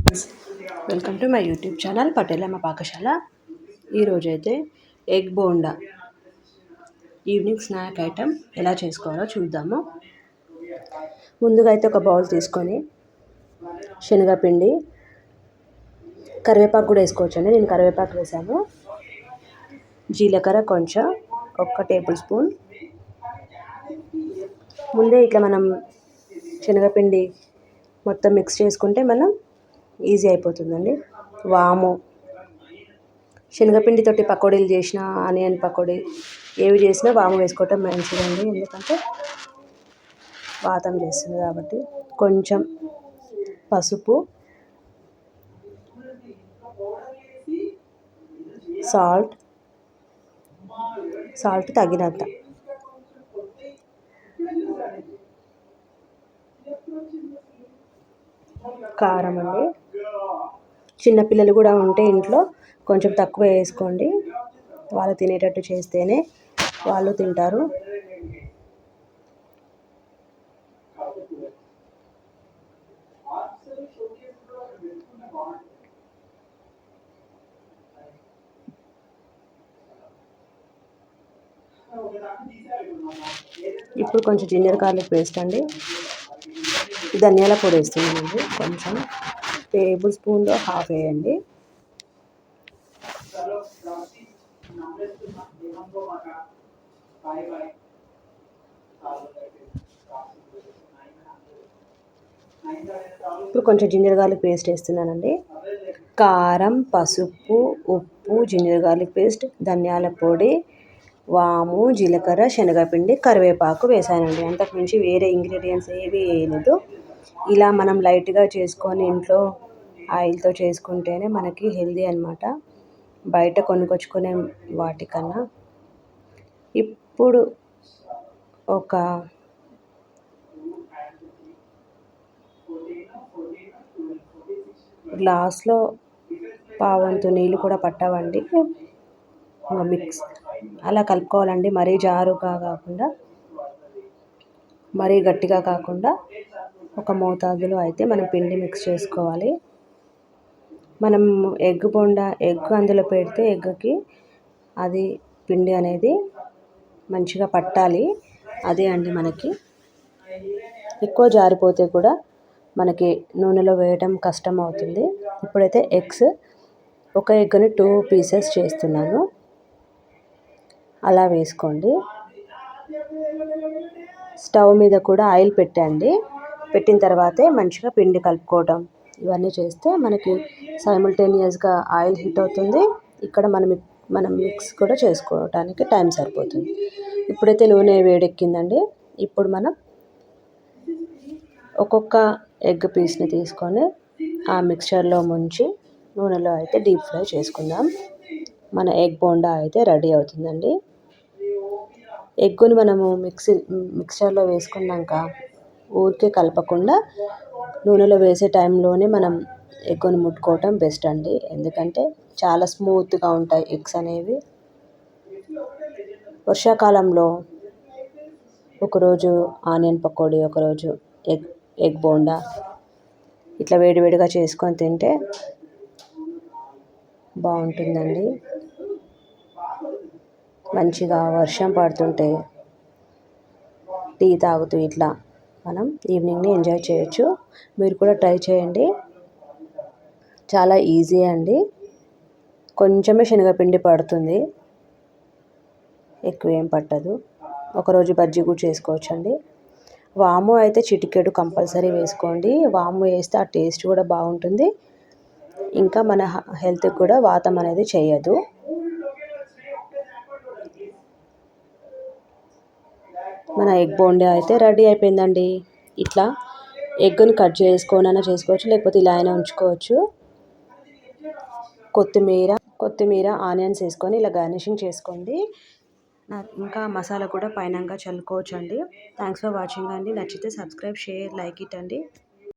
Welcome to my YouTube channel Patelamma Pakashala. ఈరోజైతే egg bonda evening snack item ఎలా చేసుకోవాలో చూద్దాము. ముందుగా అయితే ఒక బౌల్ తీసుకొని శనగపిండి, కరివేపాకు కూడా వేసుకోవచ్చండి. నేను కరివేపాకు వేసాను. జీలకర్ర కొంచెం, 1 టేబుల్ స్పూన్. ముందే ఇట్లా మనం శనగపిండి మొత్తం మిక్స్ చేసుకుంటే మనం ఈజీ అయిపోతుందండి. వాము, శనగపిండితోటి పకోడీలు చేసిన, ఆనియన్ పకోడీ ఏవి చేసినా వాము వేసుకోవటం మంచిదండి. ఎందుకంటే వాతం చేస్తుంది కాబట్టి. కొంచెం పసుపు, సాల్ట్ తగినంత, కారం అండి. చిన్నపిల్లలు కూడా ఉంటే ఇంట్లో కొంచెం తక్కువ వేసుకోండి. వాళ్ళు తినేటట్టు చేస్తేనే వాళ్ళు తింటారు. ఇప్పుడు కొంచెం జింజర్ గార్లిక్ పేస్ట్ అండి. ధనియాల పొడి వేస్తున్నానండి. కొంచెం టేబుల్ స్పూన్లో 1/2 వేయండి. ఇప్పుడు కొంచెం జింజర్ గార్లిక్ పేస్ట్ వేస్తున్నానండి. కారం, పసుపు, ఉప్పు, జింజర్ గార్లిక్ పేస్ట్, ధనియాల పొడి, వాము, జీలకర్ర, శనగపిండి, కరివేపాకు వేసానండి. అంతకుమించి వేరే ఇంగ్రీడియంట్స్ ఏవి వేయలేదు. ఇలా మనం లైట్గా చేసుకొని ఇంట్లో ఆయిల్తో చేసుకుంటేనే మనకి హెల్దీ అన్నమాట, బయట కొనుక్కొచ్చుకునే వాటికన్నా. ఇప్పుడు ఒక గ్లాస్లో పావంతు నీళ్ళు కూడా పట్టవండి. మిక్స్ అలా కలుపుకోవాలండి. మరీ జారుగా కాకుండా, మరీ గట్టిగా కాకుండా ఒక మోతాదులో అయితే మనం పిండి మిక్స్ చేసుకోవాలి. మనం ఎగ్ బోండా అందులో పెడితే ఎగ్కి అది పిండి అనేది మంచిగా పట్టాలి. అదే అండి మనకి. ఎక్కువ జారిపోతే కూడా మనకి నూనెలో వేయటం కష్టం అవుతుంది. ఇప్పుడైతే ఒక ఎగ్ని 2 పీసెస్ చేస్తున్నాను. అలా వేసుకోండి. స్టవ్ మీద కూడా ఆయిల్ పెట్టండి. పెట్టిన తర్వాతే మంచిగా పిండి కలుపుకోవడం ఇవన్నీ చేస్తే మనకి సైమల్టేనియస్గా ఆయిల్ హీట్ అవుతుంది. ఇక్కడ మనం మిక్స్ కూడా చేసుకోవడానికి టైం సరిపోతుంది. ఇప్పుడైతే నూనె వేడెక్కిందండి. ఇప్పుడు మనం ఒక్కొక్క ఎగ్ పీస్ని తీసుకొని ఆ మిక్చర్లో ముంచి నూనెలో అయితే డీప్ ఫ్రై చేసుకుందాం. మన ఎగ్ బోండా అయితే రెడీ అవుతుందండి. ఎగ్గుని మనము మిక్చర్లో వేసుకున్నాక ఊరికే కలపకుండా నూనెలో వేసే టైంలోనే మనం ఎగ్గుని ముట్టుకోవటం బెస్ట్ అండి. ఎందుకంటే చాలా స్మూత్గా ఉంటాయి ఎగ్స్ అనేవి. వర్షాకాలంలో ఒకరోజు ఆనియన్ పకోడీ, ఒకరోజు ఎగ్ బోండా ఇట్లా వేడివేడిగా చేసుకొని తింటే బాగుంటుందండి. మంచిగా వర్షం పడుతుంటే టీ తాగుతూ ఇట్లా మనం ఈవినింగ్ని ఎంజాయ్ చేయొచ్చు. మీరు కూడా ట్రై చేయండి. చాలా ఈజీ అండి. కొంచెమే శనగపిండి పడుతుంది, ఎక్కువ ఏం పట్టదు. ఒకరోజు బజ్జీ కూడా చేసుకోవచ్చండి. వాము అయితే చిటికెడు కంపల్సరీ వేసుకోండి. వాము వేస్తే ఆ టేస్ట్ కూడా బాగుంటుంది. ఇంకా మన హెల్త్కి కూడా వాతం అనేది చేయదు. మన ఎగ్ బోండా అయితే రెడీ అయిపోయిందండి. ఇట్లా ఎగ్ని కట్ చేసుకోనైనా చేసుకోవచ్చు, లేకపోతే ఇలా అయినా ఉంచుకోవచ్చు. కొత్తిమీర, ఆనియన్స్ వేసుకొని ఇలా గార్నిషింగ్ చేసుకోండి. ఇంకా మసాలా కూడా పైనంగా చల్లుకోవచ్చు అండి. థ్యాంక్స్ ఫర్ వాచింగ్ అండి. నచ్చితే సబ్స్క్రైబ్, షేర్, లైక్ ఇట్ అండి.